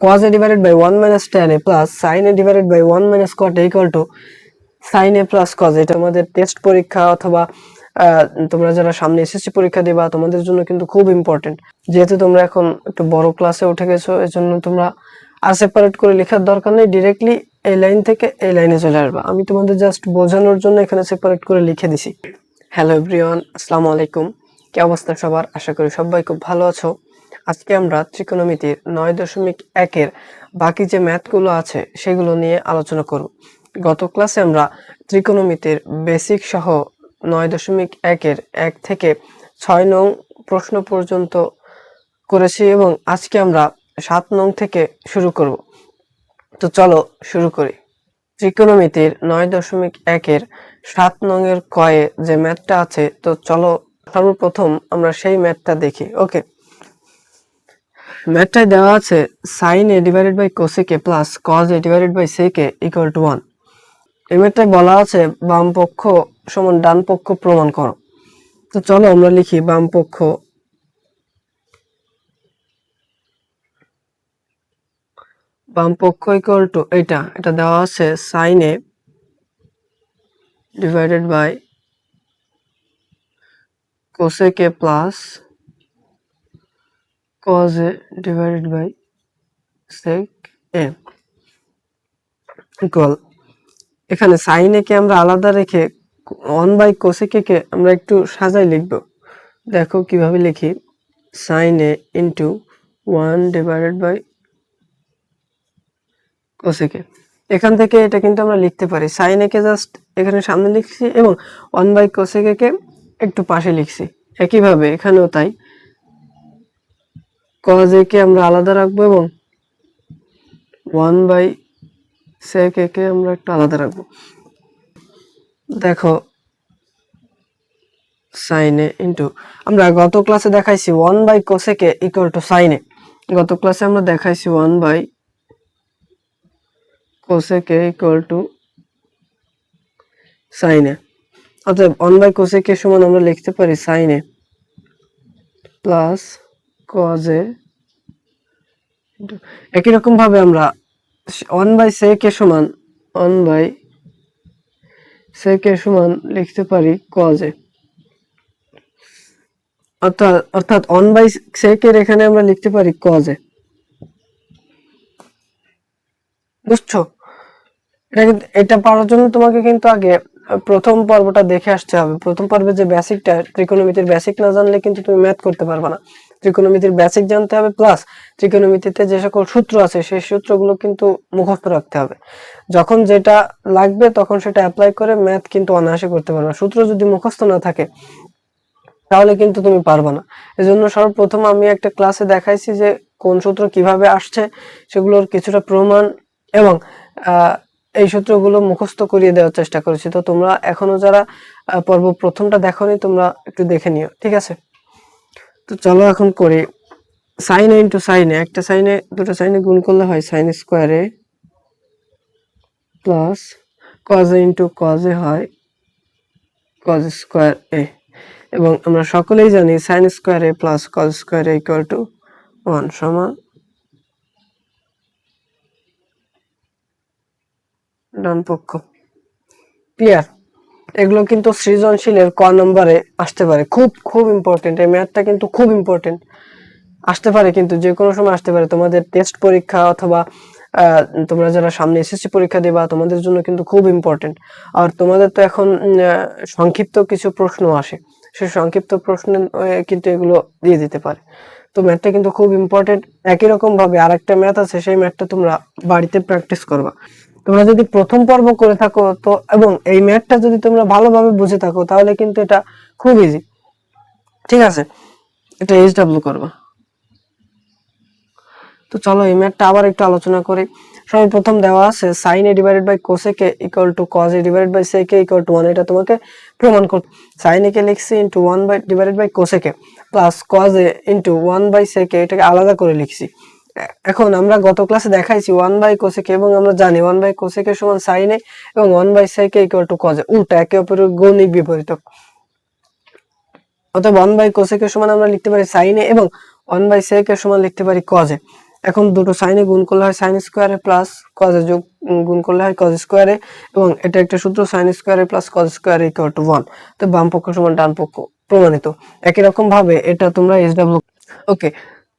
cos a divided by 1 minus tan a plus sin a divided by 1 minus cot a equal to sin a plus cos a। এটা আমাদের test পরীক্ষা অথবা তোমরা যারা সামনে SSC পরীক্ষা দিবা তোমাদের জন্য কিন্তু খুব ইম্পর্টেন্ট। যেহেতু তোমরা এখন একটু বড় ক্লাসে উঠে গেছো এজন্য তোমরা আর সেপারেট করে লেখার দরকার নেই, ডিরেক্টলি এই লাইন থেকে এই লাইনে চলে আসবে। আমি তোমাদের জাস্ট বোঝানোর জন্য এখানে সেপারেট করে লিখে দিছি। হ্যালো এভরিওয়ান, আসসালামু আলাইকুম। কি অবস্থা সবার? আশা করি সবাই খুব ভালো আছো। আজকে আমরা ত্রিকোণমিতির 9.1 এর বাকি যে ম্যাথগুলো আছে সেগুলো নিয়ে আলোচনা করব। গত ক্লাসে আমরা ত্রিকোণমিতির বেসিক সহ 9.1 এর 1 থেকে 6 নং প্রশ্ন পর্যন্ত করেছি এবং আজকে আমরা 7 নং থেকে শুরু করব। তো চলো শুরু করি। ত্রিকোণমিতির 9.1 এর 7 নং এর কয়ে যে ম্যাথটা আছে, তো চলো সর্বপ্রথম আমরা সেই ম্যাথটা দেখি। ওকে, ম্যাথটায় দেওয়া আছে sin a divided by cosec a plus cos a divided by sec a equal to 1। এই ম্যাথটায় বলা আছে বাম পক্ষ সমান ডান পক্ষ প্রমাণ করো। তো চলো আমরা লিখি বাম পক্ষ ইকুয়াল টু এটা দেওয়া আছে sin a divided by cosec a plus cos a divided by sec a equal, এখানে sin a কে আমরা আলাদা রেখে 1 বাই cosec a কে আমরা একটু সাজাই লিখব। দেখো কিভাবে লিখি, sin a into 1 divided by cosec a। এখান থেকে এটা কিন্তু আমরা লিখতে পারি sin a কে জাস্ট এখানে সামনে লিখছি এবং 1 বাই cosec a কে একটু পাশে লিখছি। একইভাবে এখানেও তাই, cos a কে আমরা আলাদা রাখবো এবং 1 বাই sec a কে আমরা একটু আলাদা রাখবো। দেখো sin a ইনটু, আমরা গত ক্লাসে দেখাইছি 1 by cosec a equal to sin a। গত ক্লাসে আমরা দেখাইছি 1 by cosec a equal to sin a। অতএব 1 বাই cosec a সমান আমরা লিখতে পারি sin a plus cos a। একই রকম ভাবে আমরা 1 বাই sec a সমান 1 বাই sec a সমান লিখতে পারি cos a। অর্থাৎ 1 বাই sec এর এখানে আমরা লিখতে পারি cos a। বুঝছো? এটা পারার জন্য তোমাকে কিন্তু আগে প্রথম পর্বটা দেখে আসতে হবে। প্রথম পর্বে যে বেসিকটা, ত্রিকোণমিতির বেসিক না জানলে কিন্তু তুমি ম্যাথ করতে পারবে না। ত্রিকোণমিতির বেসিক জানতে হবে, প্লাস ত্রিকোণমিতিতে যে সকল সূত্র আছে সেই সূত্রগুলো কিন্তু মুখস্থ রাখতে হবে। যখন যেটা লাগবে তখন সেটা অ্যাপ্লাই করে ম্যাথ কিন্তু অনায়াসে করতে পারবে। সূত্র যদি মুখস্থ না থাকে তাহলে কিন্তু তুমি পারবে না। এজন্য সর্বপ্রথম আমি একটা ক্লাসে দেখাইছি যে কোন সূত্র কিভাবে আসছে, সেগুলোর কিছুটা প্রমাণ এবং এই সূত্রগুলো মুখস্থ করিয়ে দেওয়ার চেষ্টা করেছি। তো তোমরা এখনো যারা পর্ব প্রথমটা দেখোনি তোমরা একটু দেখে নিও, ঠিক আছে? তো চলো এখন করি। sin a into sin a, একটা sin a দুটো sin a গুণ করলে হয় sin square a plus cos a into cos a হয় cos স্কয়ার a। এবং আমরা সকলেই জানি sin square a plus cos square a equal to 1 সমান ডান পক্ষ। ক্লিয়ার? এগুলো কিন্তু সৃজনশীলের ক নম্বরে আসতে পারে। খুব খুব ইম্পর্টেন্ট, এই ম্যাথটা কিন্তু খুব ইম্পর্টেন্ট, আসতে পারে কিন্তু যে কোনো সময় আসতে পারে। তোমাদের টেস্ট পরীক্ষা অথবা তোমরা যারা সামনে এসএসসি পরীক্ষা দিবা তোমাদের জন্য কিন্তু খুব ইম্পর্টেন্ট। আর তোমাদের তো এখন সংক্ষিপ্ত কিছু প্রশ্ন আসে, সেই সংক্ষিপ্ত প্রশ্ন কিন্তু এগুলো দিয়ে দিতে পারে। তো ম্যাথটা কিন্তু খুব ইম্পর্টেন্ট। একই রকম ভাবে আরেকটা ম্যাথ আছে, সেই ম্যাথটা তোমরা বাড়িতে প্র্যাকটিস করবা। তোমরা যদি প্রথম পর্ব করে থাকো তো এবং এই ম্যাথটা যদি তোমরা ভালোভাবে বুঝে থাকো তাহলে কিন্তু এটা খুব ইজি, ঠিক আছে? এটা এইচডব্লিউ করবা। তো চলো এই ম্যাথটা আবার একটু আলোচনা করি। সর্বপ্রথম দেওয়া আছে sin a divided by cosec a equal to cos a divided by sec a equal to 1। এটা তোমাকে প্রমাণ করতে, sin a কে লিখছি into 1 by divided by cosec a plus cos a into 1 by sec a, এটাকে আলাদা করে লিখছি। এখন আমরা গত ক্লাসে দেখাইছি 1 by cosec a এবং আমরা জানি 1 by cosec a সমান sin a এবং 1 by sec a equal to cos a, উল্টা একে অপরের গণিক বিপরীত। অতএব 1 by cosec a সমান আমরা লিখতে পারি sin a এবং 1 by sec a সমান লিখতে পারি cos a। এখন দুটো সাইনে গুণ করলে হয় সাইন স্কোয়ারে প্লাস কজে যোগ গুণ করলে হয় কজ স্কোয়ারে, এবং এটা একটা সূত্র সাইন স্কোয়ারে প্লাস কজ স্কোয়ারে ইকুয়াল টু 1। তো বাম পক্ষ সমান ডান পক্ষ প্রমাণিত। একই রকম ভাবে এটা তোমরা SW। ওকে,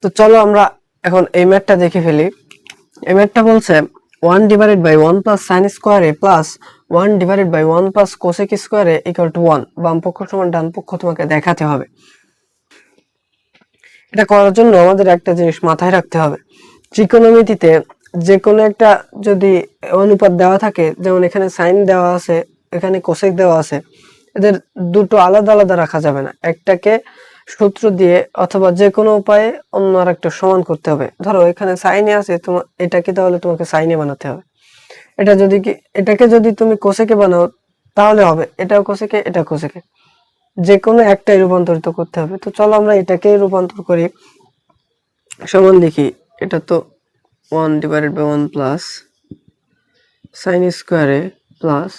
তো চলো আমরা এখন এই ম্যাথটা দেখে ফেলি। এই ম্যাথটা বলছে 1 ডিভাইডেড বাই 1 প্লাস সাইন স্কোয়ারে plus 1 divided by 1 plus cosec স্কোয়ারে ইকুয়াল টু 1। বাম পক্ষ সমান ডান পক্ষ তোমাকে দেখাতে হবে। এটা করার জন্য আমাদের একটা জিনিস মাথায় রাখতে হবে, ত্রিকোণমিতিতে যে কোনো একটা যদি অনুপাত দেওয়া থাকে, যেমন এখানে সাইন দেওয়া আছে, এখানে কোসেক দেওয়া আছে, এদের দুটো আলাদা আলাদা রাখা যাবে না। একটাকে সূত্র দিয়ে অথবা যে কোনো উপায়ে অন্য আরেকটা সমান করতে হবে। ধরো এখানে সাইনে আছে, তোমার এটাকে তাহলে তোমাকে সাইনে বানাতে হবে। এটা যদি কি এটাকে যদি তুমি কোসেকে বানাও তাহলে হবে, এটাও কোসেকে এটা কোসেকে, যে কোনো একটাই রূপান্তরিত করতে হবে। তো চলো আমরা এটাকে রূপান্তর করি। সমান লিখি, এটা তো 1 ডিভাইডেড বাই 1 প্লাস সাইন স্কোয়ারে প্লাস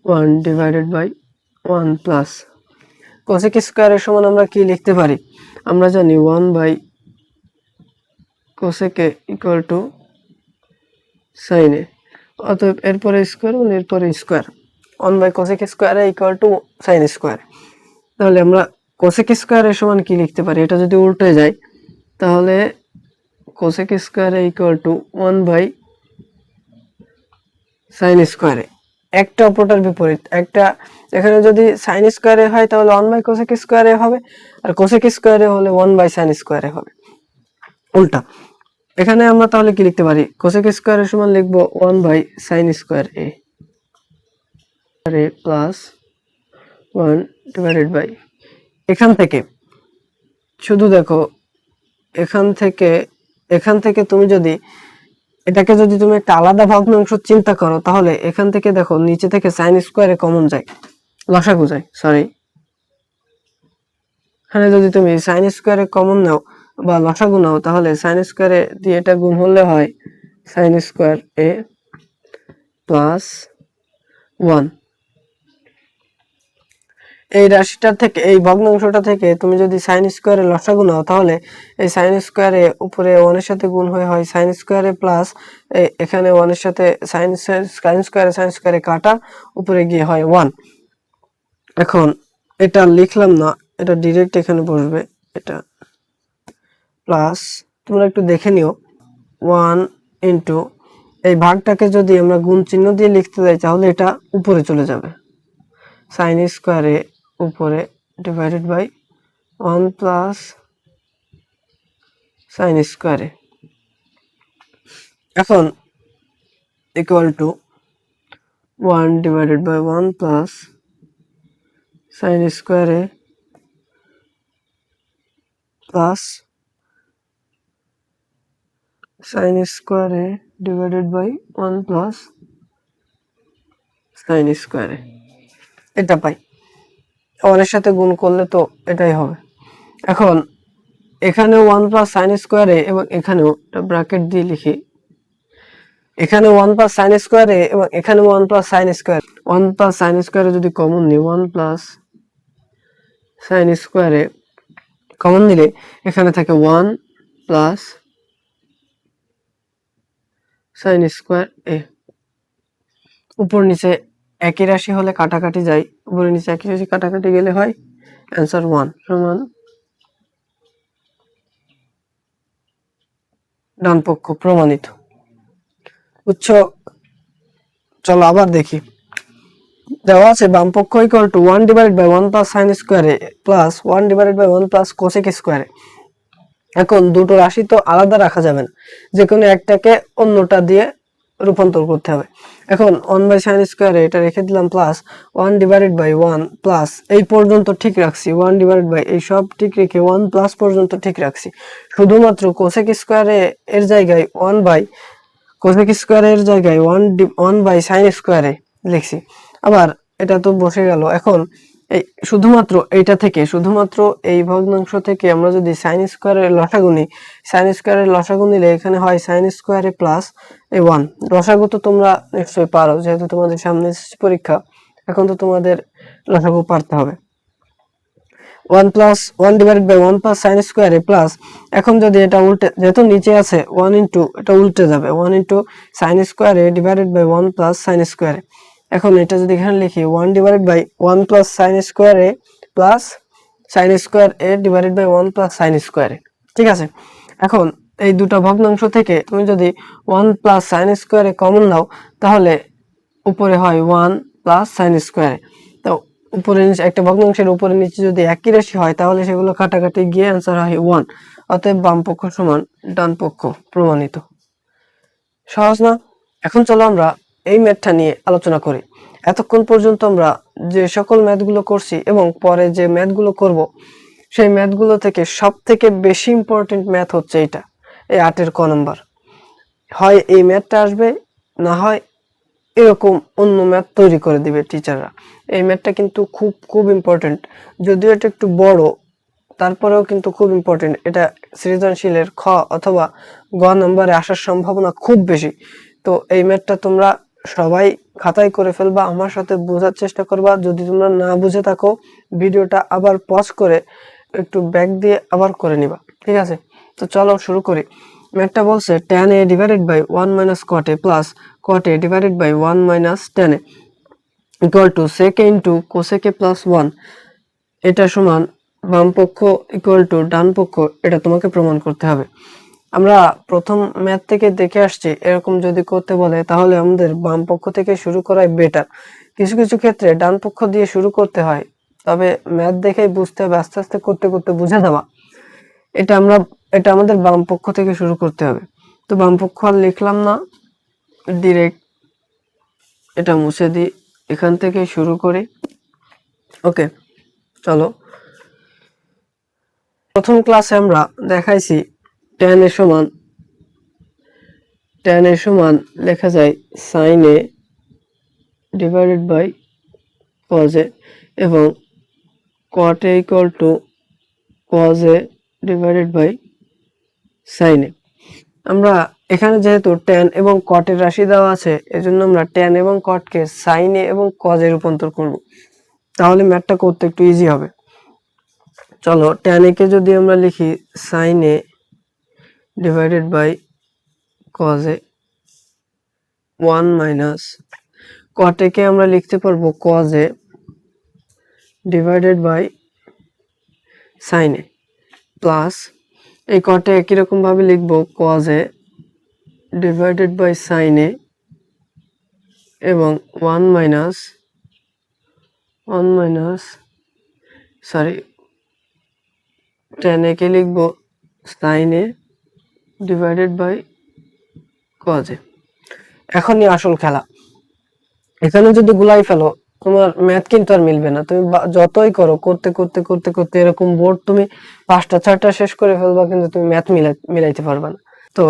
1 ডিভাইডেড বাই 1 প্লাস কোসেক স্কোয়ারের সমান আমরা কি লিখতে পারি? আমরা জানি 1 বাই কোসেকে ইকুয়াল টু সাইনে, অতএব এরপরে স্কোয়ার এবং এরপরে স্কোয়ার, 1 বাই কোসেক স্কোয়ারে ইকুয়াল টু সাইন স্কোয়ার। তাহলে আমরা কোসেক স্কোয়ারের সমান কি লিখতে পারি? এটা যদি উল্টে যায় তাহলে কোসেক স্কোয়ারে ইকুয়াল টু 1 বাই সাইন স্কোয়ারে, একটা অপরটার বিপরীত। একটা এখানে যদি সাইন স্কোয়ারে হয় তাহলে 1 বাই কোসেক স্কোয়ারে হবে, আর কোসেক স্কোয়ারে হলে 1 বাই সাইন স্কোয়ারে হবে, উল্টা। এখানে আমরা তাহলে কি লিখতে পারি? কোসেক স্কোয়ারের সমান লিখবো 1 by sine square A plus 1 divided by, এখান থেকে শুধু দেখো, এখান থেকে তুমি যদি এটাকে যদি তুমি একটা আলাদা ভগ্নাংশ চিন্তা করো, তাহলে এখান থেকে দেখো নিচে থেকে সাইন স্কোয়ারে কমন যায়, লসাগু যায়, সরি। এখানে যদি তুমি সাইন স্কোয়ারে কমন নাও বা লসাগু নাও, তাহলে সাইন স্কোয়ারে দিয়ে এটা গুণ হলে হয় সাইন স্কোয়ার এ প্লাস 1। এই রাশিটা থেকে, এই ভগ্নাংশটা থেকে তুমি যদি সাইন স্কোয়ারে লসাগু নাও, তাহলে এই সাইন স্কোয়ারে উপরে 1 এর সাথে গুণ হয়ে হয় সাইন স্কোয়ারে প্লাস এখানে 1 এর সাথে সাইন স্কোয়ারে কাটা, উপরে গিয়ে হয় 1। এখন এটা লিখলাম না, এটা ডিরেক্ট এখানে বসবে, এটা প্লাস, তোমরা একটু দেখে নিও, 1 ইন্টু এই ভাগটাকে যদি আমরা গুণ চিহ্ন দিয়ে লিখতে যাই তাহলে এটা উপরে চলে যাবে, সাইন স্কোয়ারে উপরে ডিভাইডেড বাই 1 প্লাস সাইন স্কোয়ারে, এখন equal to 1 divided by 1 plus sine স্কোয়ারে প্লাস সাইন স্কোয়ারে ডিভাইডেড বাই 1 প্লাস সাইন স্কোয়ারে, এটা পাই। 1 এর সাথে গুণ করলে তো এটাই হবে। এখন এখানে 1 প্লাস সাইন স্কোয়ারে এবং এখানেও ব্র্যাকেট দিয়ে লিখি, এখানে 1 প্লাস সাইন স্কোয়ারে এবং এখানে 1 plus sine square, 1 plus sine স্কোয়ারে যদি কমন নিই, 1 প্লাস সাইন স্কোয়ারে কমন নিলে এখানে থাকে 1 প্লাস সাইন স্কোয়ার এ। উপর নিচে একই রাশি হলে কাটাকাটি যায়, উপরে নিচে একই রাশি কাটাকাটি গেলে হয় অ্যান্সার 1 সমান ডান পক্ষ প্রমাণিত। বুঝছো? চলো আবার দেখি, দেওয়া আছে বাম পক্ষ equal to 1 divided by 1 plus sine স্কোয়ারে plus 1 divided by 1 plus cosec স্কোয়ারে। এখন দুটো রাশি তো আলাদা রাখা যাবে না, যে কোনো একটাকে অন্যটা দিয়ে রূপান্তর করতে হবে। এখন 1 বাই সাইন স্কোয়ারে এটা রেখে দিলাম প্লাস 1 ডিভাইডেড বাই 1 প্লাস, এই পর্যন্ত ঠিক রাখছি, 1 ডিভাইডেড বাই এই সব ঠিক রেখে 1 প্লাস পর্যন্ত ঠিক রাখছি, শুধুমাত্র কোসেক স্কোয়ারে এর জায়গায় 1 বাই কোসেক স্কোয়ারের জায়গায় 1 বাই সাইন স্কোয়ারে লিখছি। আবার এটা তো বসে গেল। এখন এই শুধুমাত্র এইটা থেকে, শুধুমাত্র এই ভগ্নাংশ থেকে আমরা যদি সাইন স্কোয়ারের লসাগু নিই, সাইন স্কোয়ারের লসাগু নিলে এখানে হয় সাইন স্কোয়ারে প্লাস এই 1। লসাগু তো তোমরা নিশ্চয়ই পারো, যেহেতু তোমাদের সামনে পরীক্ষা, এখন তো তোমাদের লসাগু পারতে হবে। 1 ডিভাইডেড বাই 1 প্লাস সাইন স্কোয়ারে প্লাস, এখন যদি এটা উল্টে, যেহেতু নিচে আছে 1 ইন্টু, এটা উল্টে যাবে 1 ইন্টু সাইন স্কোয়ারে ডিভাইডেড বাই 1 প্লাস সাইন স্কোয়ারে। এখন এটা যদি এখানে লিখি 1 ডিভাইডেড বাই 1 প্লাস সাইন স্কোয়ারে plus sine square A divided by 1 plus sine স্কোয়ারে, ঠিক আছে। এখন এই দুটো ভগ্নাংশ থেকে তুমি যদি 1 প্লাস সাইন স্কোয়ারে কমন নাও, তাহলে উপরে হয় 1 প্লাস সাইন স্কোয়ারে। তো উপরে নিচে একটা ভগ্নাংশের উপরে নিচে যদি একই রাশি হয়, তাহলে সেগুলো কাটাকাটি গিয়ে অ্যান্সার হয় 1। অতএব বাম পক্ষ সমান ডান পক্ষ, প্রমাণিত। সহজ না? এখন চলো আমরা এই ম্যাথটা নিয়ে আলোচনা করি। এতক্ষণ পর্যন্ত আমরা যে সকল ম্যাথগুলো করছি এবং পরে যে ম্যাথগুলো করব, সেই ম্যাথগুলো থেকে সব থেকে বেশি ইম্পর্টেন্ট ম্যাথ হচ্ছে এইটা, এই 8-এর ক নাম্বার। হয় এই ম্যাথটা আসবে, না হয় এরকম অন্য ম্যাথ তৈরি করে দিবে টিচাররা। এই ম্যাথটা কিন্তু খুব খুব ইম্পর্টেন্ট, যদিও এটা একটু বড়, তারপরেও কিন্তু খুব ইম্পর্টেন্ট। এটা সৃজনশীলের খ অথবা গ নম্বরে আসার সম্ভাবনা খুব বেশি। তো এই ম্যাথটা তোমরা সবাই খাতায় করে ফেলবা, আমার সাথে বোঝার চেষ্টা করবা। যদি তোমরা না বুঝে থাকো, ভিডিওটা আবার পজ করে একটু ব্যাক দিয়ে আবার করে নিবা, ঠিক আছে? তো চলো শুরু করি। ম্যাথটা বলছে tan a divided by 1 minus cot a plus cot a divided by 1 minus tan a equal to sec a into cosec a plus 1। এটা সমান বাম পক্ষ ইকুয়াল টু ডান পক্ষ, এটা তোমাকে প্রমাণ করতে হবে। আমরা প্রথম ম্যাথ থেকে দেখে আসছি, এরকম যদি করতে বলে তাহলে আমাদের বাম পক্ষ থেকে শুরু করাই বেটার। কিছু কিছু ক্ষেত্রে ডান পক্ষ দিয়ে শুরু করতে হয়, তবে ম্যাথ দেখেই বুঝতে হবে, আস্তে আস্তে করতে করতে বুঝে যাওয়া। এটা আমাদের বাম পক্ষ থেকে শুরু করতে হবে। তো বাম পক্ষ আর লিখলাম না, ডিরেক্ট এটা মুছে দিই, এখান থেকে শুরু করি। ওকে, চলো। প্রথম ক্লাসে আমরা দেখাইছি tan a সমান লেখা যায় sin a divided by cos a এবং cot a equal to cos a divided by sin a। আমরা এখানে যেহেতু tan এবং cot এর রাশি দেওয়া আছে, এজন্য আমরা tan এবং cot কে sin a এবং cos এ রূপান্তর করব, তাহলে ম্যাথটা করতে একটু ইজি হবে। চলো, tan a কে যদি আমরা লিখি sin a divided by cos a 1 minus cot a কে আমরা লিখতে পারবো cos a divided by sin a plus এই cot a একই রকম ভাবে লিখবো cos a divided by sin a এবং 1 মাইনাস tan a কে লিখবো sin a divided by cos a। এখনই আসল খেলা। এখানে যদি গুলাই ফেলো, তোমার ম্যাথ কিন্তু আর মিলবে না। তুমি যতই করো, করতে করতে করতে করতে এরকম বোর্ড তুমি 5টা 6টা শেষ করে ফেলবা, কিন্তু তুমি ম্যাথ মিলাইতে পারবে না। তো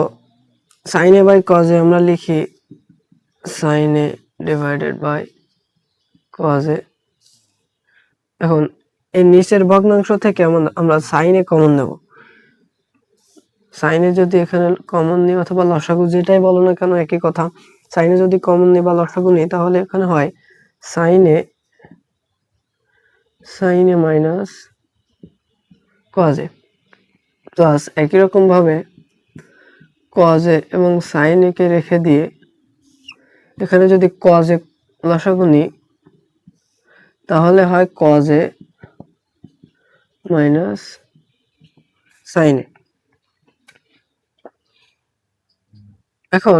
sin a by cos a আমরা লিখি sin a divided by cos a। এখন এই নিচের ভগ্নাংশ থেকে আমরা sin a কমন নেব। sin a যদি এখানে কমন নিই অথবা লসাগু যেটাই বলো না কেন একই কথা, sin a যদি কমন নিই বা লসাগু নিই, তাহলে এখানে হয় sin a minus cos a plus একই রকম ভাবে cos a এবং sin a কে রেখে দিয়ে এখানে যদি cos a লসাগু নিই, তাহলে হয় cos a minus sin a। এখন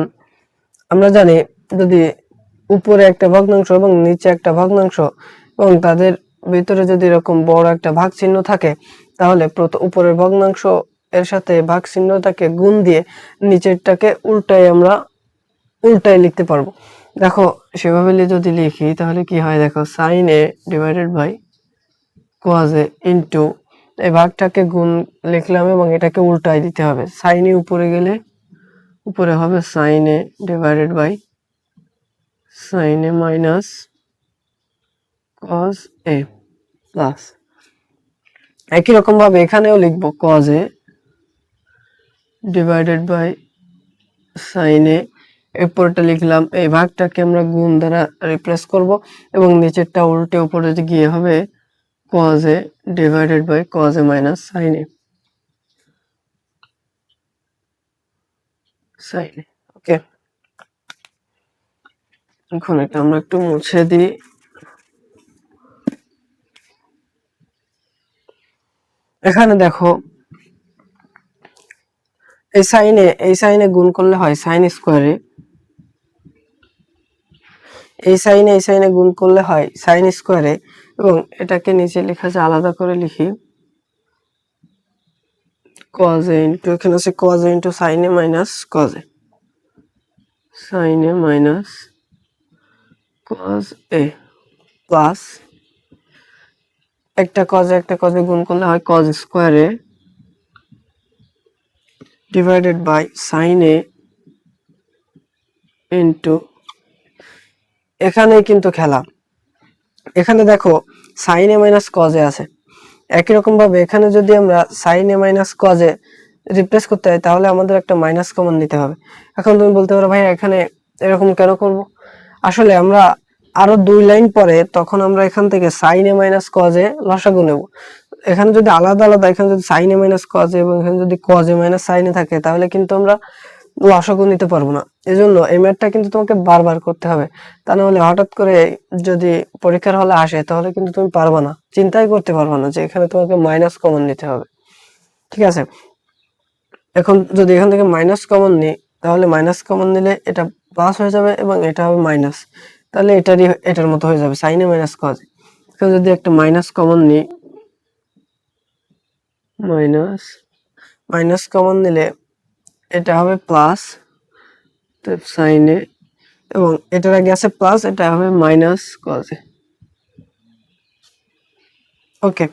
আমরা জানি যদি উপরে একটা ভগ্নাংশ এবং নিচে একটা ভগ্নাংশ এবং তাদের ভিতরে যদি এরকম বড় একটা ভাগ চিহ্ন থাকে, তাহলে উপরের ভগ্নাংশ এর সাথে ভাগ চিহ্নটাকে গুণ দিয়ে নিচেরটাকে উল্টায় লিখতে পারবো। দেখো, সেভাবে যদি লিখি তাহলে কি হয়, দেখো sin a divided by cos a into এই ভাগটাকে গুণ লিখলাম এবং এটাকে উল্টায় দিতে হবে। sin a উপরে গেলে উপরে হবে sin a divided by sin a minus cos a plus একই রকম ভাবে এখানেও লিখবো cos a divided by sin a। এরপরটা লিখলাম, এই ভাগটাকে আমরা গুণ দ্বারা রিপ্লেস করব এবং নিচেরটা উল্টে উপরে গিয়ে হবে cos a divided by cos a minus sin a, ওকে। এখন এটা আমরা একটু মুছে দিই। এখানে দেখো এই সাইনে গুণ করলে হয় সাইন স্কোয়ারে, এই সাইনে গুণ করলে হয় সাইন স্কোয়ারে, এবং এটাকে নিচে লেখা যায়, আলাদা করে লিখি cos a ইন্টু, এখানে আছে cos a into sine a minus cos a, sine a minus cos a plus একটা cos এ গুণ করলে হয় cos স্কোয়ারে divided by sine a into, এখানেই কিন্তু খেলা। এখানে দেখো sine a minus cos a আছে, একই রকম ভাবে এখানে যদি আমরা sine a minus cos a replace করতে হয় তাহলে আমাদের একটা মাইনাস কমন নিতে হবে। এখন তুমি বলতে পারো ভাই এখানে এরকম কেন করব? আসলে আমরা আরো 2 লাইন পরে তখন আমরা এখান থেকে sine a minus cos a লসাগু নেব। এখানে যদি আলাদা আলাদা, এখানে যদি sine a minus cos a এবং এখানে যদি cos a minus sine a থাকে তাহলে কিন্তু আমরা লসাগু নিতে পারবো না। এজন্য এই ম্যাথটা কিন্তু তোমাকে বারবার করতে হবে, তা না হলে হঠাৎ করে যদি পরীক্ষার হলে আসে তাহলে কিন্তু তুমি পারবা না, চিন্তাই করতে পারবা না যে এখানে তোমাকে মাইনাস কমন নিতে হবে। ঠিক আছে, এখন যদি এখান থেকে মাইনাস কমন নিই তাহলে মাইনাস কমন নিলে এটা প্লাস হয়ে যাবে এবং এটা হবে মাইনাস, তাহলে এটার মতো হয়ে যাবে সাইনে মাইনাস কজ। এখন যদি একটা মাইনাস কমন নিই, মাইনাস কমন নিলে এটা হবে প্লাস সাইনে, এবং এটার আগে আছে প্লাস, এটা হবে মাইনাস কজ এ। ওকে,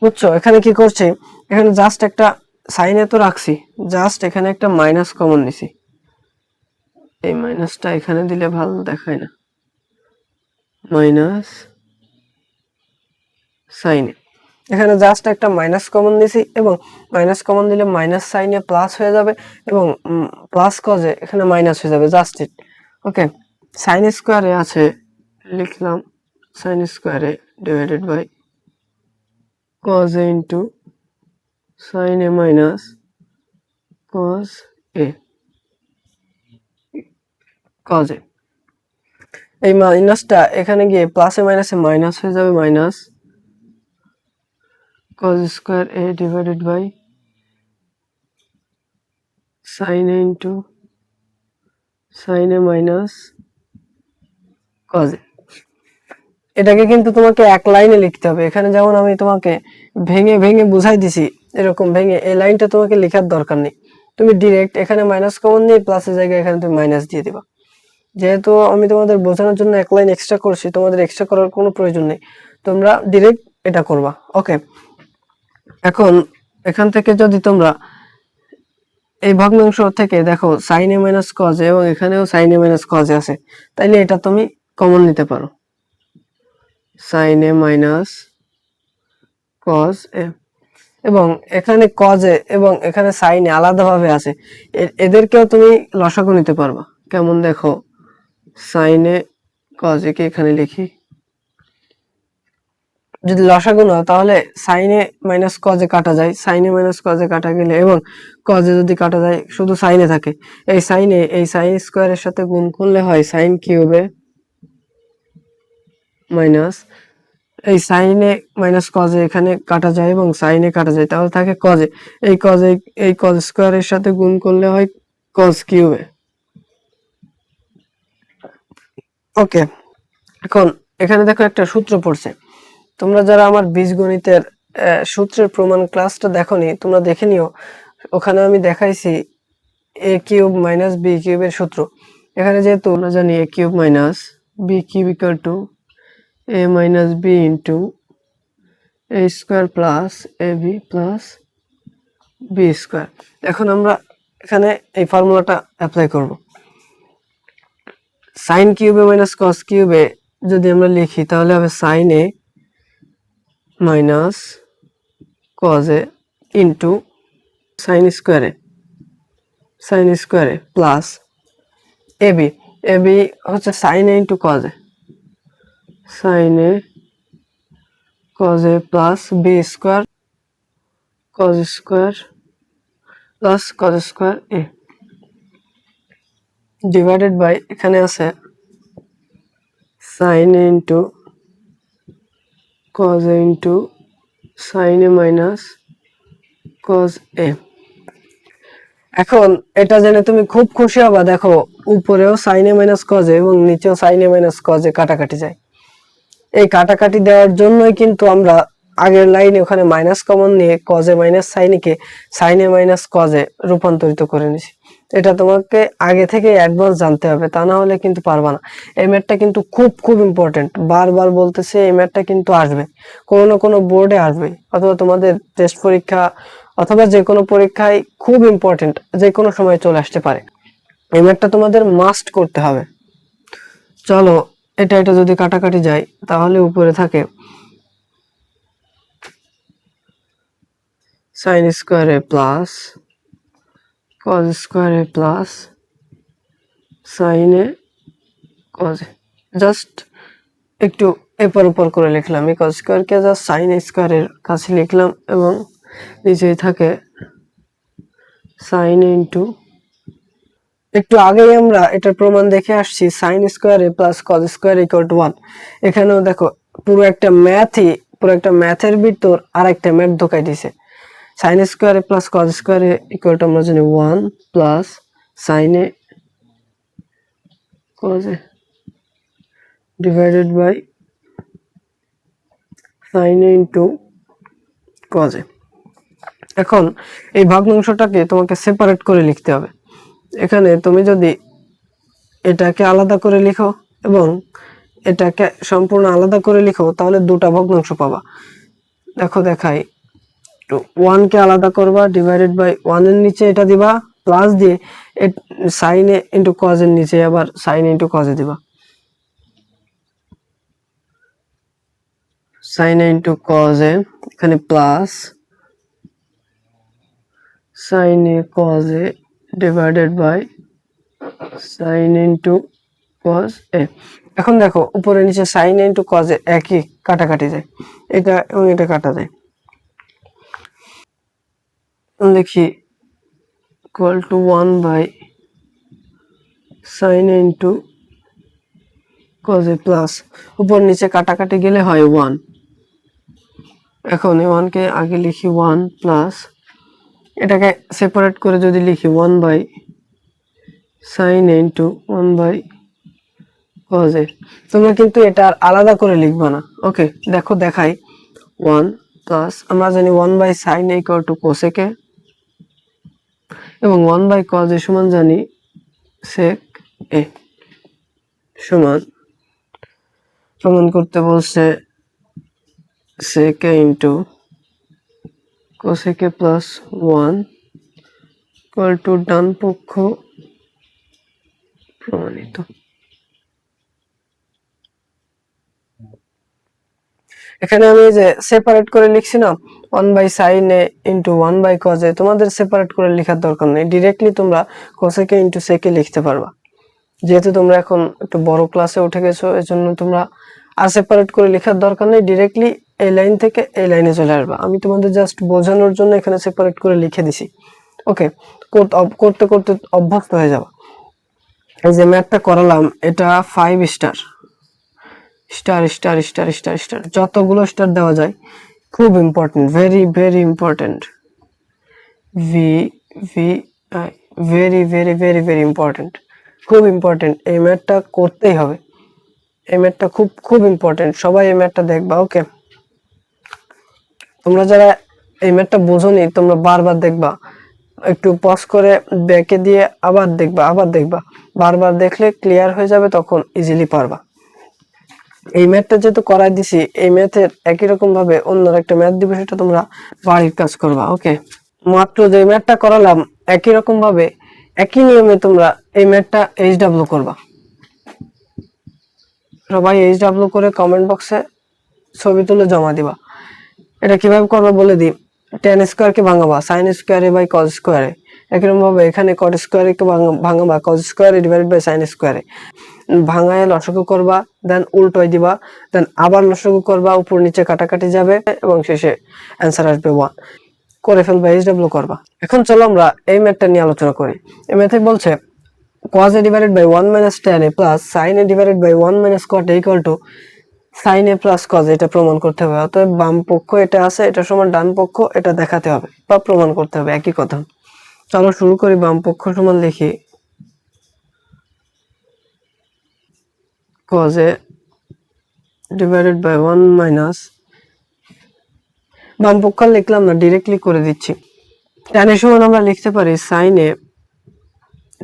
বুঝছো এখানে কি করছে? এখানে জাস্ট একটা সাইনে তো রাখছি, জাস্ট এখানে একটা মাইনাস কমন নিছি। এই মাইনাসটা এখানে দিলে ভালো দেখায় না, মাইনাস সাইনে, এখানে জাস্ট একটা মাইনাস কমন নিছি এবং মাইনাস কমন দিলে মাইনাস সাইনে প্লাস হয়ে যাবে এবং প্লাস কজে এখানে মাইনাস হয়ে যাবে, জাস্ট ইট। ওকে, সাইন স্কোয়ারে আছে, লিখলাম সাইন স্কোয়ারে divided by cos a into sine a minus cos a, cos a। এই মাইনাসটা এখানে গিয়ে প্লাসে মাইনাসে মাইনাস হয়ে যাবে, minus cos square a divided by sine a into sine a minus cos a। এটাকে কিন্তু তোমাকে এক লাইনে লিখতে হবে। এখানে যেমন আমি তোমাকে ভেঙে ভেঙে বুঝাই দিছি, এরকম ভেঙে এই লাইনটা তোমাকে লেখার দরকার নেই, তুমি ডিরেক্ট এখানে মাইনাস কমন নিয়ে প্লাসের জায়গায় এখানে তুমি মাইনাস দিয়ে দিবা। যেহেতু আমি তোমাদের বোঝানোর জন্য এক লাইন এক্সট্রা করছি, তোমাদের এক্সট্রা করার কোনো প্রয়োজন নেই, তোমরা ডিরেক্ট এটা করবা। ওকে, এখন এখান থেকে যদি তোমরা এই ভগ্নাংশ থেকে দেখো sine a minus cos a এবং এখানেও sine a minus cos a আছে, তাইলে এটা তুমি কমন নিতে পারো, sine a minus cos a, এবং এখানে কজ এ এবং এখানে সাইন এ আলাদাভাবে আছে, এদেরকেও তুমি লসাগু নিতে পারবা। কেমন দেখো, সাইন এ কজ এ কে এখানে লিখি, যদি লসাগু নাও তাহলে সাইনে মাইনাস কজে কাটা যায়, সাইনে মাইনাস কজে কাটা গেলে এবং কজে যদি কাটা যায় শুধু সাইনে থাকে, এই সাইনে এই সাইন স্কোয়ারের সাথে গুণ করলে হয় সাইন কিউবে মাইনাস, এই সাইনে মাইনাস কজে এখানে কাটা যায় এবং সাইনে কাটা যায়, তাহলে থাকে কজে, এই কজ স্কোয়ারের সাথে গুণ করলে হয় কজ কিউবে। ওকে, এখন এখানে দেখো একটা সূত্র পড়ছে, তোমরা যারা আমার বীজগণিতের সূত্রের প্রমাণ ক্লাসটা দেখোনি তোমরা দেখে নিও, ওখানে আমি দেখাইছি a কিউব মাইনাস বি কিউবের সূত্র। এখানে যেহেতু আমরা জানি a cube minus b cube equal to a minus b into a square plus a b plus b square. এখন আমরা এখানে এই ফর্মুলাটা অ্যাপ্লাই করব, সাইন কিউবে মাইনাস কস কিউবে যদি আমরা লিখি তাহলে হবে sine a minus cos a into sine স্কোয়ারে প্লাস এবি হচ্ছে sine a into cos a, sine a cos a plus b square cos square plus cos square A divided by এখানে আছে sin a into cos a into sin a minus cos a। এখন এটা জেনে তুমি খুব খুশি হবা, দেখো উপরেও sin a minus cos a এবং নিচেও sin a minus cos a কাটাকাটি যায়। এই কাটাকাটি দেওয়ার জন্যই কিন্তু আমরা আগের লাইনে ওখানে মাইনাস কমন নিয়ে cos a minus sin a K sin a minus cos a রূপান্তরিত করে নিছি। এটা তোমাকে আগে থেকে অ্যাডভান্স জানতে হবে, তা না হলে কিন্তু পারবা না। এই ম্যাথটা কিন্তু খুব খুব ইম্পর্টেন্ট, বারবার বলতেছে এই ম্যাথটা কিন্তু আসবে, কোনো না কোনো বোর্ডে আসবে, অথবা তোমাদের টেস্ট পরীক্ষা অথবা যে কোনো পরীক্ষায় খুব ইম্পর্টেন্ট, যে কোনো সময় চলে আসতে পারে। এই ম্যাথটা তোমাদের মাস্ট করতে হবে। চলো এটা এটা যদি কাটাকাটি যায় তাহলে উপরে থাকে sin square a plus cos square a plus sin a cos a। Just একটু এপার উপর করে লিখলাম, এই cos স্কয়ার কে জাস্ট sin স্কয়ার এর কাছে লিখলাম এবং নিচেই থাকে sin a ইনটু, একটু আগেই আমরা এটার প্রমাণ দেখে আসছি sin square a plus cos square equal to 1। এখানেও দেখো পুরো একটা ম্যাথের ভিতর আরেকটা ম্যাথ ঢোকাই দিয়েছে। sin square a plus cos square a equal to আমরা জানি 1 plus sin a cos a divided by sin a into cos a। এখন এই ভগ্নাংশটাকে তোমাকে সেপারেট করে লিখতে হবে। এখানে তুমি যদি এটাকে আলাদা করে লিখো এবং এটাকে সম্পূর্ণ আলাদা করে লিখো তাহলে দুটো ভগ্নাংশ পাবা। দেখো দেখাই, 1 কে আলাদা করবা, ডিভাইডেড বাই 1 এর নিচে এটা দিবা, প্লাস দিয়ে sin a ইনটু cos এর নিচে আবার sin a into cos a দিবা, sin a into cos a, এখানে plus sin a cos a divided by sin a into cos a। এখন দেখো উপরে নিচে sin a into cos a একই, কাটাকাটি যায়, এটা এবং এটা কাটা যায়। দেখি equal to 1 by sin a into cos a plus উপর নিচে কাটাকাটি গেলে হয় 1। এখন এই 1 কে আগে লিখি 1 প্লাস এটাকে সেপারেট করে যদি লিখি 1 by sin a into 1 by cos a। তোমরা কিন্তু এটা আলাদা করে লিখবা না, ওকে? দেখো দেখাই, 1 প্লাস আমরা জানি 1 by sin a equal to cos a কে, এবং 1 বাই cos a সমান জানি sec a, সমান প্রমাণ করতে বলছে sec a into cos a plus 1 equal to ডান পক্ষ প্রমাণিত। এখানে আমি যে সেপারেট করে লিখছি না 1 by sin a into 1 by cos a, তোমাদের সেপারেট করে লেখার দরকার নেই, ডিরেক্টলি তোমরা cos a into sec a লিখতে পারবা। যেহেতু তোমরা এখন একটু বড় ক্লাসে উঠে গেছো, এজন্য তোমরা আর সেপারেট করে লেখার দরকার নেই, ডিরেক্টলি এই লাইন থেকে এই লাইনে চলে আসবা। আমি তোমাদের জাস্ট বোঝানোর জন্য এখানে সেপারেট করে লিখে দিছি, ওকে? করতে করতে অভ্যস্ত হয়ে যাবে। এই যে ম্যাথটা করালাম এটা 5 star star star star star star, যতগুলো স্টার দেওয়া যায়, খুব important, very very important, V V I, very very very very important, খুব ইম্পর্টেন্ট। এই ম্যাথটা করতেই হবে, এই ম্যাথটা খুব খুব ইম্পর্টেন্ট, সবাই এই ম্যাথটা দেখবা, ওকে? তোমরা যারা এই ম্যাথটা বোঝোনি তোমরা বারবার দেখবা, একটু পজ করে ব্যাকে দিয়ে আবার দেখবা, বারবার দেখলে ক্লিয়ার হয়ে যাবে, তখন ইজিলি পারবা। এই ম্যাথটা যেহেতু করাই দিছি, এই ম্যাথের একই রকম ভাবে অন্য একটা ম্যাথ দিব, সেটা তোমরা বাড়ির কাজ করবা, ওকে? মাত্র যে ম্যাথটা করালাম একই রকম ভাবে একই নিয়মে তোমরা এই ম্যাথটা HW করবা। সবাই HW করে কমেন্ট বক্সে ছবি তুলে জমা দিবা। এটা কিভাবে করবা বলে দিই, tan স্কয়ার কে ভাঙাবা sin square A by cos square A, একই রকম ভাবে এখানে cot স্কয়ার কে ভাঙাবা cos square A divided by sin square A. ভাঙায় লসাগু করবা, দেন উল্টোয় দিবা, দেন আবার লসাগু করবা, উপর নিচে কাটাকাটি যাবে এবং শেষে অ্যান্সার আসবে 1। করে ফেলবা, এইচডব্লিউ করবা। এখন চলো আমরা এই ম্যাথটা নিয়ে আলোচনা করি। এই ম্যাথে বলছে cos a divided by 1 minus tan a plus sin a divided by 1 minus cot a equal to sin a plus cos a, এটা প্রমাণ করতে হবে। অতএব বাম পক্ষ এটা আছে, এটা সমান ডান পক্ষ, এটা দেখাতে হবে বা প্রমাণ করতে হবে, একই কথা। চলো শুরু করি। বাম পক্ষ সমান লিখি cos a divided by 1 minus, বাম পক্ষ লিখলাম না, ডিরেক্টলি করে দিচ্ছি। tan এর সমান আমরা লিখতে পারি sin a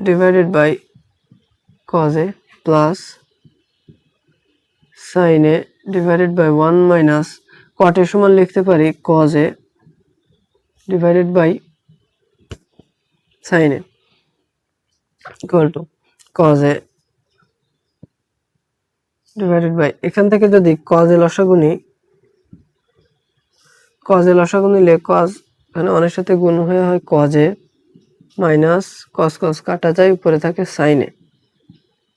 divided by cos a plus sin a divided by 1 minus cot এর সমান লিখতে পারি cos a divided by sin a equal to cos a divided by, এখান থেকে যদি cos a লসাগু নিই, cos a লসাগু নিলে cos মানে অনেক সাথে গুণ হয়ে হয় cos a minus cos cos কাটা যায়, উপরে থাকে sin a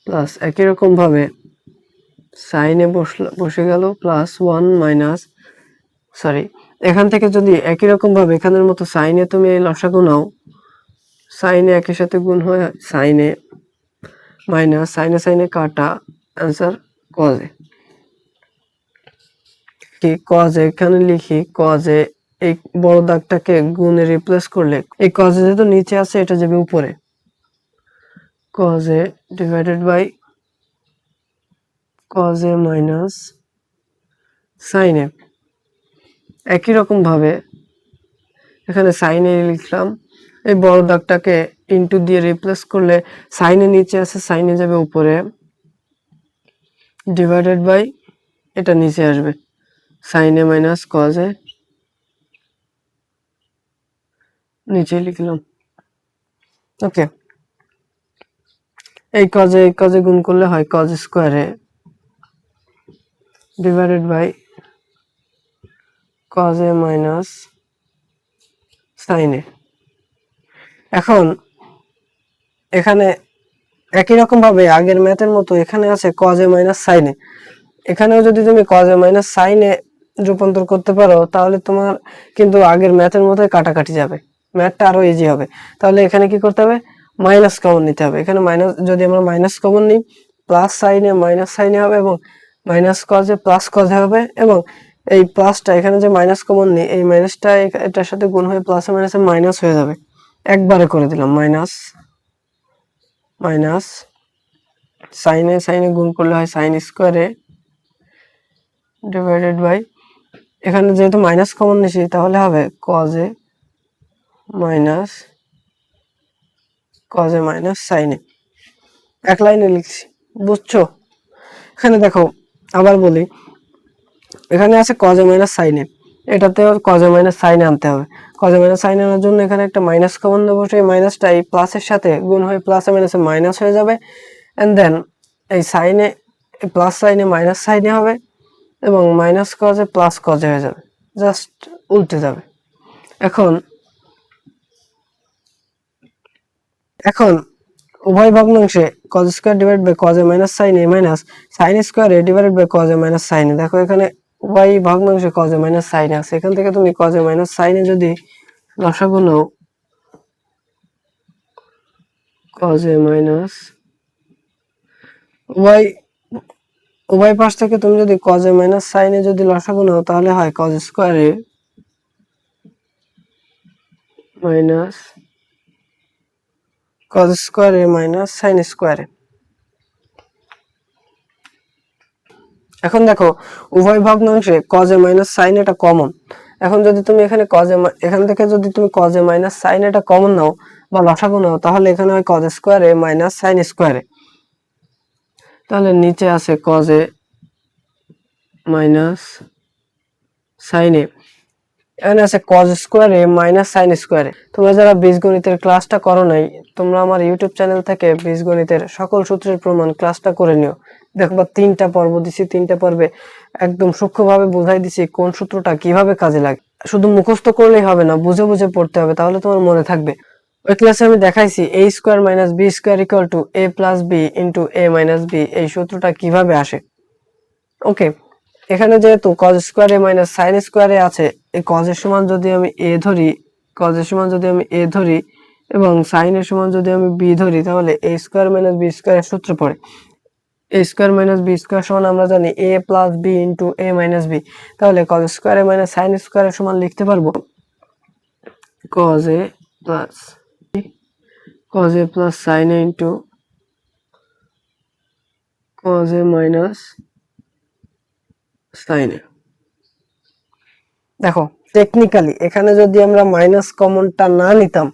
প্লাস একই রকম ভাবে sin a বসে গেল প্লাস 1 মাইনাস, সরি, এখান থেকে যদি একই রকম ভাবে এখানের মতো sin a তুমি এই লসাগু নাও, sin a একই সাথে গুণ হয় sin a minus sin a কাটা, आंसर cos a। কি cos a এখানে লিখি cos a, এই বড় দাগটাকে গুণে রিপ্লেস করলে এই cos a যেহেতু নিচে আছে এটা যাবে উপরে, cos a divided by cos a minus sin a। একই রকম ভাবে এখানে sin a লিখলাম, এই বড় দাগটাকে ইনটু দিয়ে রিপ্লেস করলে sin a নিচে আছে, sin a যাবে উপরে, ডিভাইডেড বাই এটা নিচে আসবে sin a minus cos a, নিচে লিখলাম। ওকে, এই cos a গুণ করলে হয় cos square a divided by cos a minus sin a। এখন এখানে একই রকম ভাবে আগের ম্যাথের মতো এখানে আছে cos a minus sin a, এখানেও যদি তুমি cos a minus sin a রূপান্তর করতে পারো তাহলে তোমার কিন্তু আগের ম্যাথের মতোই কাটাকাটি যাবে, ম্যাথটা আরো ইজি হবে। তাহলে এখানে কি করতে হবে, মাইনাস কমন নিতে হবে। এখানে মাইনাস, যদি আমরা মাইনাস কমন নিই plus sin a minus sin a হবে এবং minus cos a plus cos a হবে, এবং এই প্লাসটা এখানে যে মাইনাস কমন নিই, এই মাইনাসটা এটার সাথে গুণ হয়ে প্লাসে মাইনাসে মাইনাস হয়ে যাবে। একবারে করে দিলাম মাইনাস মাইনাস sin a গুণ করলে হয় sin square a divided by, এখানে যেহেতু মাইনাস কমন নিছি তাহলে হবে cos a minus cos a minus sin a। এক লাইনে লিখছি, বুঝছো? এখানে দেখো আবার বলি, এখানে আছে cos a minus sin a, এটাতেও cos a minus sin a আনতে হবে। cos a minus sin a আনার জন্য এখানে একটা মাইনাস কমন দেবো, সেই মাইনাসটা এই প্লাসের সাথে গুণ হয়ে প্লাসে মাইনাসে মাইনাস হয়ে যাবে, এন্ড দেন এই sin a plus sin a minus sin a হবে এবং minus cos a plus cos a হয়ে যাবে, জাস্ট উল্টে যাবে। এখন উভয় ভগ্নাংশে cos square divide by cos a minus sin a minus sin square a divide by cos a minus sin a, দেখো এখানে উভয় ভগ্নাংশে cos a minus sin a আছে, এখান থেকে তুমি cos a minus sin a যদি লসাগু নাও, cos a মাইনাস উভয় পাশ থেকে তুমি যদি cos a minus sin a যদি লসাগু নাও তাহলে হয় cos square a minus cos square a minus sin square a। এখন দেখো উভয় ভগ্নাংশে cos a minus sin a টা কমন, এখন যদি তুমি এখানে এখান থেকে যদি তুমি cos a minus sin a টা কমন নাও বা লসাগু নাও তাহলে এখানে হয় cos square a minus sin square a, তাহলে নিচে আছে cos a minus sin a, এখানে আছে cos square a minus sin square a। তোমরা যারা বীজগণিতের ক্লাসটা করো নাই, তোমরা আমার ইউটিউব চ্যানেল থেকে বীজগণিতের সকল সূত্রের প্রমাণ ক্লাসটা করে নিও। দেখবা 3টা পর্ব দিছি, 3টা পর্বে একদম সূক্ষ্মভাবে বোঝাই দিছি কোন সূত্রটা কিভাবে কাজে লাগে। শুধু মুখস্থ করলেই হবে না, বুঝে বুঝে পড়তে হবে, তাহলে তোমার মনে থাকবে। ওই ক্লাসে আমি দেখাইছি a square minus b square equal to a plus b into a minus b, এই সূত্রটা কিভাবে আসে। ওকে, এখানে যেহেতু cos square a minus sin square a আছে, এই cos এর সমান যদি আমি a ধরি, cos এর সমান যদি আমি a ধরি এবং sin এর সমান যদি আমি b ধরি, তাহলে a square minus b square এর সূত্র পড়ে a square minus b square সমান আমরা জানি a plus b into a minus b। তাহলে cos square a minus sin square এর সমান লিখতে পারবো cos a plus sin a into cos a minus sin a। দেখো টেকনিক্যালি এখানে যদি আমরা মাইনাস কমনটা না নিতাম,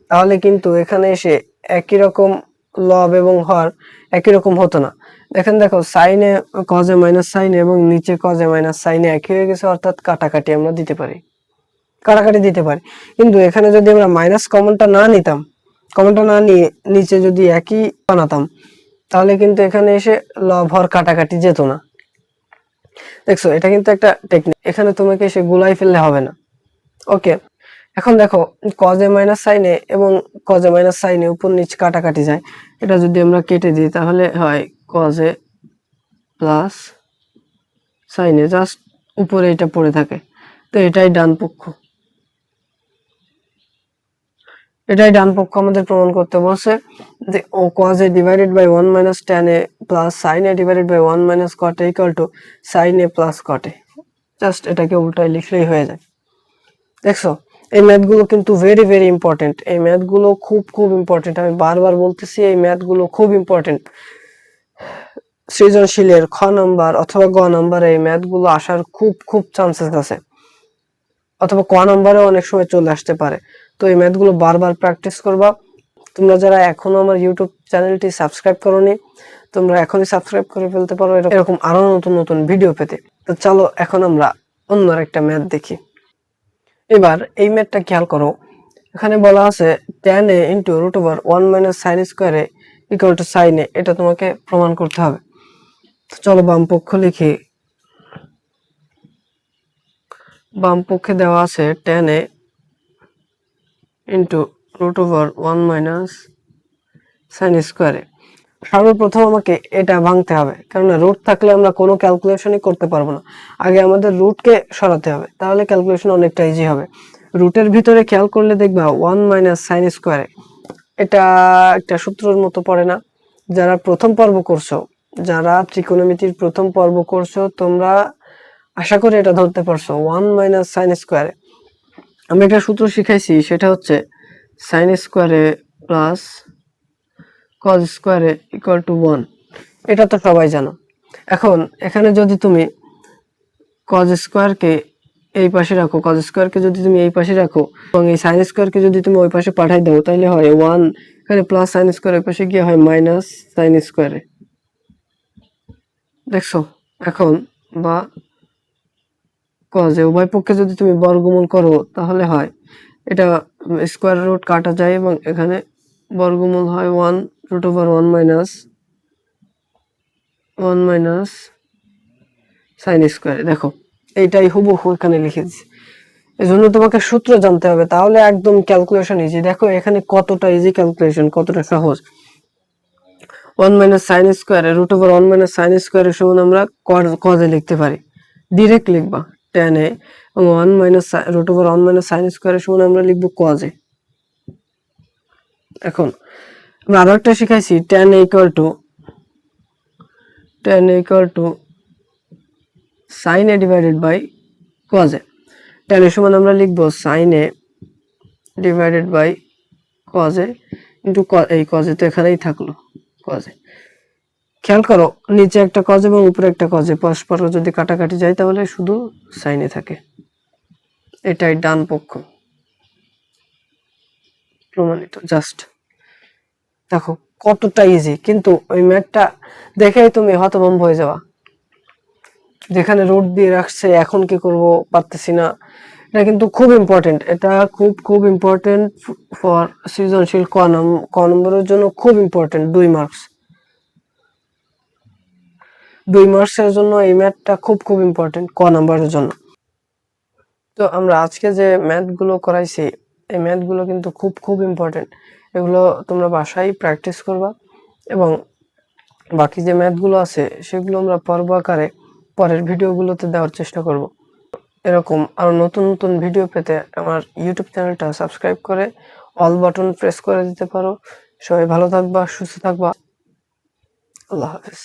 তাহলে কিন্তু এখানে এসে একই রকম লব এবং হর একই রকম হতো না। দেখো sin a cos a minus sin a এবং নিচে cos a minus sin a একই হয়ে গেছে, অর্থাৎ কাটাকাটি আমরা দিতে পারি, কিন্তু এখানে যদি আমরা মাইনাস কমনটা না নিতাম, কমনটা না নিয়ে নিচে যদি একই বানাতাম, তাহলে কিন্তু এখানে এসে লব হর কাটাকাটি যেত না। দেখছো, এটা কিন্তু একটা টেকনিক, এখানে তোমাকে এসে গুলাই ফেললে হবে না। ওকে, এখন দেখো cos a minus sin a এবং cos a minus sin a উপর নিচ কাটাকাটি যায়, এটা যদি আমরা কেটে দিই তাহলে হয় cos a plus sin a, just উপরে এটা পড়ে থাকে। তো এটাই ডান পক্ষ, আমাদের প্রমাণ করতে বলছে যে cos a divided by 1 minus tan a plus sin a divided by 1 minus cot a equal to sin a plus cot a। Just এটাকে উল্টায় লিখলেই হয়ে যায়। দেখছো, এই ম্যাথগুলো কিন্তু ভেরি ভেরি ইম্পর্টেন্ট, এই ম্যাথগুলো খুব ইম্পর্টেন্ট, আমি বারবার বলতেছি এই ম্যাথগুলো খুব ইম্পর্টেন্ট। সৃজনশীলের খ নাম্বার অথবা গ নাম্বারে এই ম্যাথগুলো আসার খুব চান্সেস আছে, অথবা ক নাম্বারে অনেক সময় চলে আসতে পারে। তো এই ম্যাথগুলো বারবার প্র্যাকটিস করবা। তোমরা যারা এখনো আমার ইউটিউব চ্যানেলটি সাবস্ক্রাইব করোনি, তোমরা এখনই সাবস্ক্রাইব করে ফেলতে পারো এরকম আরো নতুন ভিডিও পেতে। তো চলো এখন আমরা অন্য একটা ম্যাথ দেখি। এবার এই ম্যাথটা খেয়াল করো, এখানে বলা আছে tan a into root over 1 minus sine square A equal to sine A, এটা তোমাকে প্রমাণ করতে হবে। চলো বাম পক্ষ লিখি। বাম পক্ষে দেওয়া আছে tan a into root over 1 minus sine square A. সর্বপ্রথম আমাকে এটা ভাঙতে হবে, কারণ রুট থাকলে আমরা কোনো ক্যালকুলেশনই করতে পারবো না। আগে আমাদের রুটকে সরাতে হবে, তাহলে ক্যালকুলেশন অনেকটা ইজি হবে। রুটের ভিতরে খেয়াল করলে দেখবা 1 মাইনাস সাইন স্কোয়ার, এটা একটা সূত্রের মতো পড়ে না। যারা প্রথম পর্ব করছো, যারা ত্রিকোণমিতির প্রথম পর্ব করছো, তোমরা আশা করি এটা ধরতে পারছো। 1 মাইনাস সাইন স্কোয়ারে আমি একটা সূত্র শিখাইছি, সেটা হচ্ছে সাইন স্কোয়ারে প্লাস cos স্কোয়ারে ইকুয়াল টু 1, এটা তো সবাই জানো। এখন এখানে যদি তুমি cos স্কোয়ারকে এই পাশে রাখো, cos স্কোয়ারকে যদি তুমি এই পাশে রাখো এবং এই sin স্কোয়ারকে যদি তুমি ওই পাশে পাঠাই দাও, তাহলে হয় 1 এখানে প্লাস sin স্কোয়ার, ওই পাশে গিয়ে হয় মাইনাস sin স্কোয়ারে। দেখছো, এখন বা cos উভয় পক্ষে যদি তুমি বর্গমূল করো, তাহলে হয় এটা স্কোয়ার রুট কাটা যায় এবং এখানে বর্গমূল হয় 1 root over 1 minus sin square. দেখো এইটাই হুবহু এখানে লিখে দিচ্ছি। এজন্য তোমাকে সূত্র জানতে হবে, তাহলে একদম ক্যালকুলেশন ইজি। দেখো এখানে কতটা ইজি ক্যালকুলেশন, কতটা সহজ। 1 মাইনাস সাইন স্কোয়ারে রুট ওভার 1 মাইনাস সাইন স্কোয়ারের সমান আমরা cos এ লিখতে পারি, ডিরেক্ট লিখবা tan a, এবং 1 minus root over 1 minus sine স্কোয়ারের সমান আমরা লিখবো cos a। এখন আমরা আরো একটা শিখাইছি tan a equal to sin a divided by cos a। tan এর সমান আমরা লিখবো sin a divided by cos a into এই cos a তো এখানেই থাকলো cos a। খেয়াল করো নিচে একটা cos এবং উপরে একটা cos a, পরস্পর যদি কাটাকাটি যায় তাহলে শুধু sin a থাকে। এটাই ডান পক্ষ প্রমাণিত। জাস্ট দেখো কতটা ইজি, কিন্তু ওই ম্যাথটা দেখেই তুমি হতভম্ব হয়ে যাবা। যেখানে রুট দিয়ে রাখছে, এখন কি করব পারতেছি না। এটা কিন্তু খুব ইম্পর্টেন্ট, এটা খুব ইম্পর্টেন্ট ফর সৃজনশীল ক নম্বরের জন্য, খুব ইম্পর্টেন্ট। 2 মার্কসের জন্য এই ম্যাথটা খুব ইম্পর্টেন্ট ক নাম্বারের জন্য। তো আমরা আজকে যে ম্যাথগুলো করাইছি, এই ম্যাথগুলো কিন্তু খুব খুব ইম্পর্টেন্ট। এগুলো তোমরা বাসায় প্র্যাকটিস করবা এবং বাকি যে ম্যাথগুলো আছে সেগুলো আমরা পর্ব আকারে পরের ভিডিওগুলোতে দেওয়ার চেষ্টা করব। এরকম আরো নতুন নতুন ভিডিও পেতে আমার ইউটিউব চ্যানেলটা সাবস্ক্রাইব করে অল বাটন প্রেস করে দিতে পারো। সবাই ভালো থাকবা, সুস্থ থাকবা। আল্লাহ হাফেজ।